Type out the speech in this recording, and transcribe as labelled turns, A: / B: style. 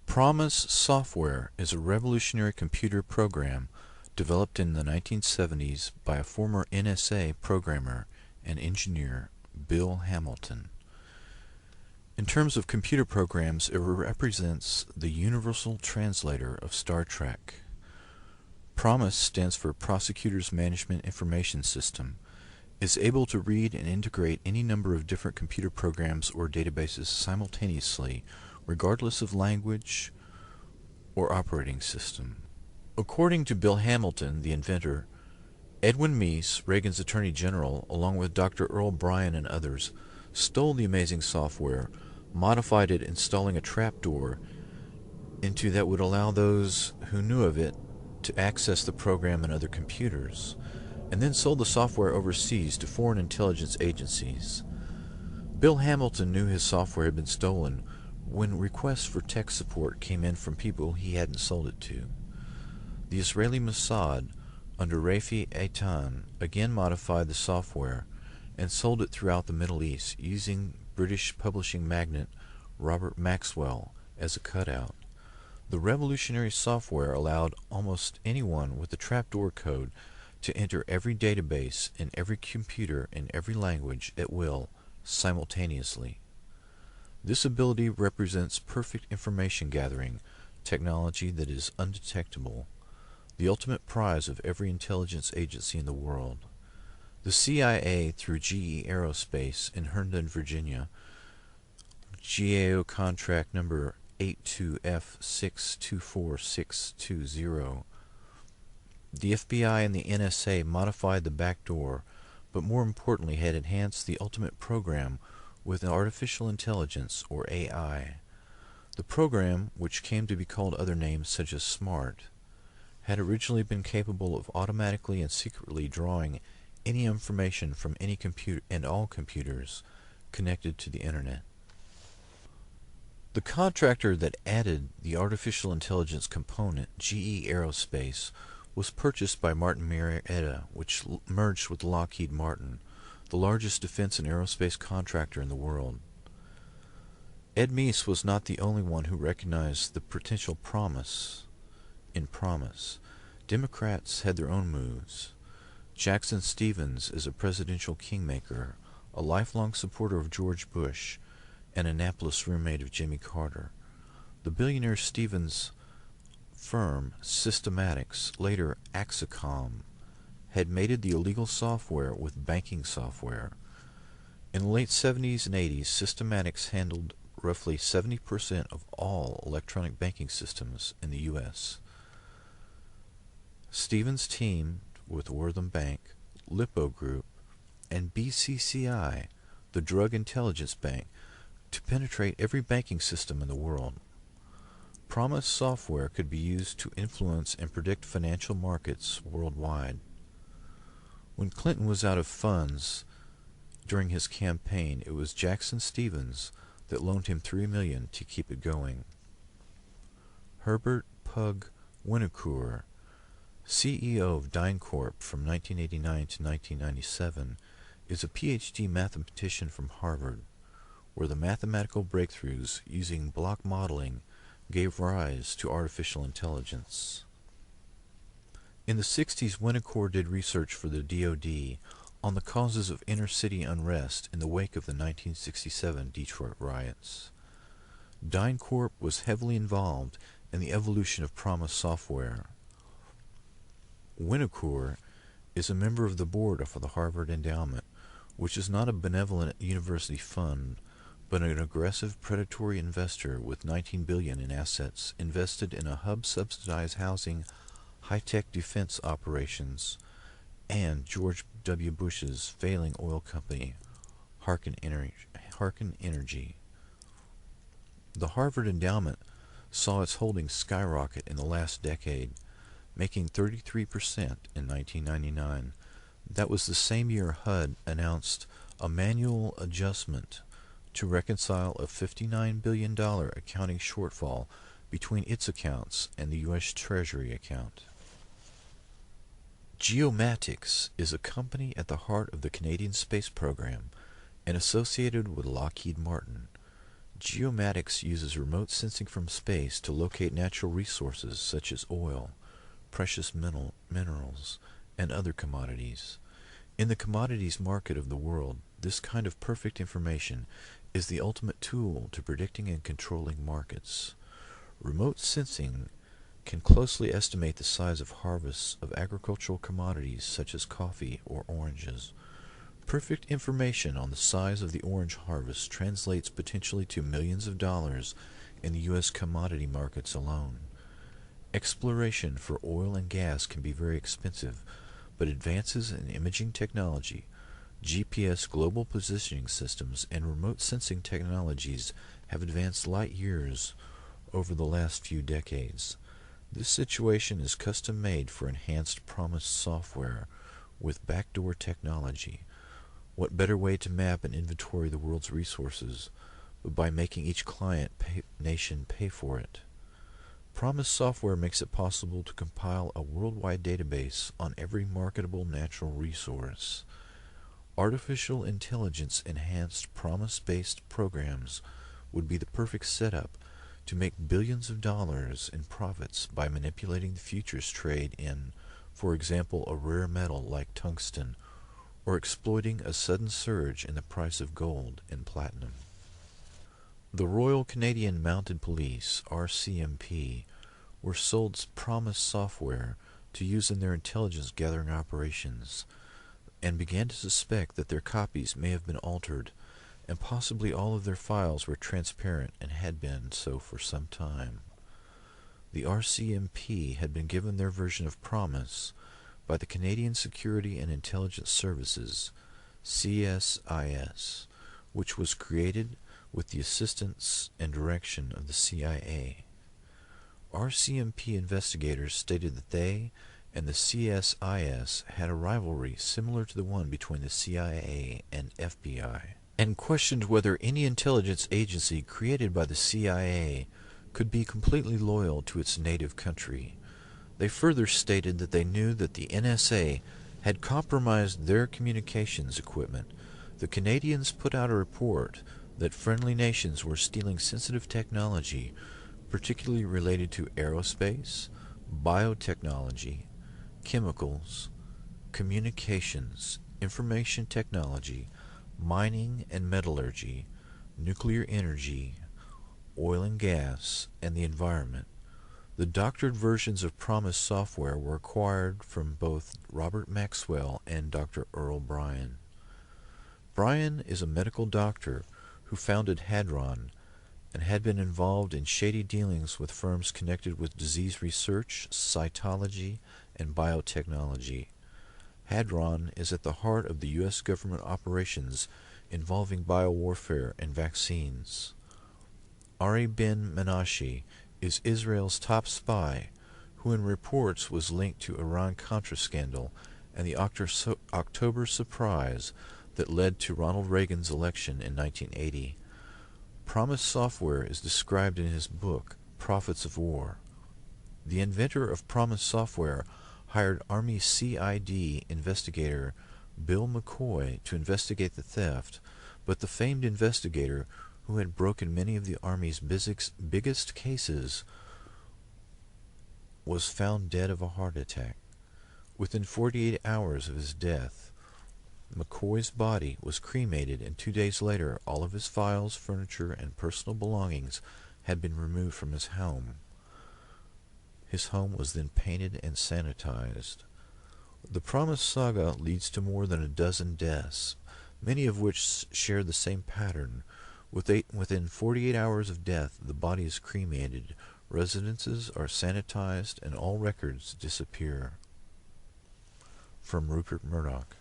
A: PROMIS software is a revolutionary computer program developed in the 1970s by a former NSA programmer and engineer, Bill Hamilton. In terms of computer programs, it represents the universal translator of Star Trek. PROMIS stands for Prosecutors Management Information System, is able to read and integrate any number of different computer programs or databases simultaneously, regardless of language or operating system. According to Bill Hamilton, the inventor, Edwin Meese, Reagan's Attorney General, along with Dr. Earl Bryan and others, stole the amazing software, modified it, installing a trapdoor into that would allow those who knew of it to access the program in other computers, and then sold the software overseas to foreign intelligence agencies. Bill Hamilton knew his software had been stolen when requests for tech support came in from people he hadn't sold it to. The Israeli Mossad, under Rafi Eitan, again modified the software and sold it throughout the Middle East, using British publishing magnate Robert Maxwell as a cutout. The revolutionary software allowed almost anyone with the trapdoor code to enter every database in every computer in every language at will, simultaneously. This ability represents perfect information gathering technology that is undetectable, the ultimate prize of every intelligence agency in the world. The CIA, through GE Aerospace in Herndon, Virginia, GAO contract number 82F624620, the FBI and the NSA modified the backdoor, but more importantly had enhanced the ultimate program with artificial intelligence, or AI. The program, which came to be called other names such as SMART, had originally been capable of automatically and secretly drawing any information from any computer and all computers connected to the Internet. The contractor that added the artificial intelligence component, GE Aerospace, was purchased by Martin Marietta, which merged with Lockheed Martin, the largest defense and aerospace contractor in the world. Ed Meese was not the only one who recognized the potential promise in PROMIS. Democrats had their own moves. Jackson Stephens is a presidential kingmaker, a lifelong supporter of George Bush, and Annapolis roommate of Jimmy Carter. The billionaire Stephens' firm, Systematics, later Axicom, had mated the illegal software with banking software. In the late 70s and 80s, Systematics handled roughly 70% of all electronic banking systems in the U.S. Stephens teamed with Wortham Bank, Lippo Group, and BCCI, the Drug Intelligence Bank, to penetrate every banking system in the world. PROMIS software could be used to influence and predict financial markets worldwide. When Clinton was out of funds during his campaign, it was Jackson Stephens that loaned him $3 million to keep it going. Herbert Pug Winnocour, CEO of DynCorp from 1989 to 1997, is a PhD mathematician from Harvard, where the mathematical breakthroughs using block modeling gave rise to artificial intelligence. In the 60s, Winnocour did research for the DoD on the causes of inner-city unrest in the wake of the 1967 Detroit riots. DynCorp was heavily involved in the evolution of PROMIS software. Winnocour is a member of the board of the Harvard Endowment, which is not a benevolent university fund, but an aggressive predatory investor with $19 billion in assets invested in a hub-subsidized housing, high-tech defense operations, and George W. Bush's failing oil company, Harken Energy. The Harvard Endowment saw its holdings skyrocket in the last decade, making 33% in 1999. That was the same year HUD announced a manual adjustment to reconcile a $59 billion accounting shortfall between its accounts and the U.S. Treasury account. Geomatics is a company at the heart of the Canadian space program and associated with Lockheed Martin. Geomatics uses remote sensing from space to locate natural resources such as oil, precious minerals, and other commodities. In the commodities market of the world, this kind of perfect information is the ultimate tool to predicting and controlling markets. Remote sensing can closely estimate the size of harvests of agricultural commodities such as coffee or oranges. Perfect information on the size of the orange harvest translates potentially to millions of dollars in the U.S. commodity markets alone. Exploration for oil and gas can be very expensive, but advances in imaging technology, GPS global positioning systems, and remote sensing technologies have advanced light years over the last few decades. This situation is custom made for enhanced PROMIS software with backdoor technology. What better way to map and inventory the world's resources but by making each nation pay for it? PROMIS software makes it possible to compile a worldwide database on every marketable natural resource. Artificial intelligence enhanced PROMIS-based programs would be the perfect setup to make billions of dollars in profits by manipulating the futures trade in, for example, a rare metal like tungsten, or exploiting a sudden surge in the price of gold and platinum. The Royal Canadian Mounted Police, RCMP, were sold PROMIS software to use in their intelligence gathering operations, and began to suspect that their copies may have been altered, and possibly all of their files were transparent and had been so for some time. The RCMP had been given their version of PROMIS by the Canadian Security and Intelligence Services, CSIS, which was created with the assistance and direction of the CIA. RCMP investigators stated that they and the CSIS had a rivalry similar to the one between the CIA and FBI, and questioned whether any intelligence agency created by the CIA could be completely loyal to its native country. They further stated that they knew that the NSA had compromised their communications equipment. The Canadians put out a report that friendly nations were stealing sensitive technology, particularly related to aerospace, biotechnology, chemicals, communications, information technology, mining and metallurgy, nuclear energy, oil and gas, and the environment. The doctored versions of PROMIS software were acquired from both Robert Maxwell and Dr. Earl Bryan. Bryan is a medical doctor who founded Hadron and had been involved in shady dealings with firms connected with disease research, cytology, and biotechnology. Hadron is at the heart of the U.S. government operations involving biowarfare and vaccines. Ari Ben Menashe is Israel's top spy, who in reports was linked to Iran-Contra scandal and the October surprise that led to Ronald Reagan's election in 1980. PROMIS software is described in his book, Prophets of War. The inventor of PROMIS software hired Army CID investigator Bill McCoy to investigate the theft, but the famed investigator, who had broken many of the Army's biggest cases, was found dead of a heart attack. Within 48 hours of his death, McCoy's body was cremated, and 2 days later all of his files, furniture, and personal belongings had been removed from his home. His home was then painted and sanitized. The PROMIS saga leads to more than a dozen deaths, many of which share the same pattern. Within 48 hours of death, the body is cremated, residences are sanitized, and all records disappear. From Rupert Murdoch.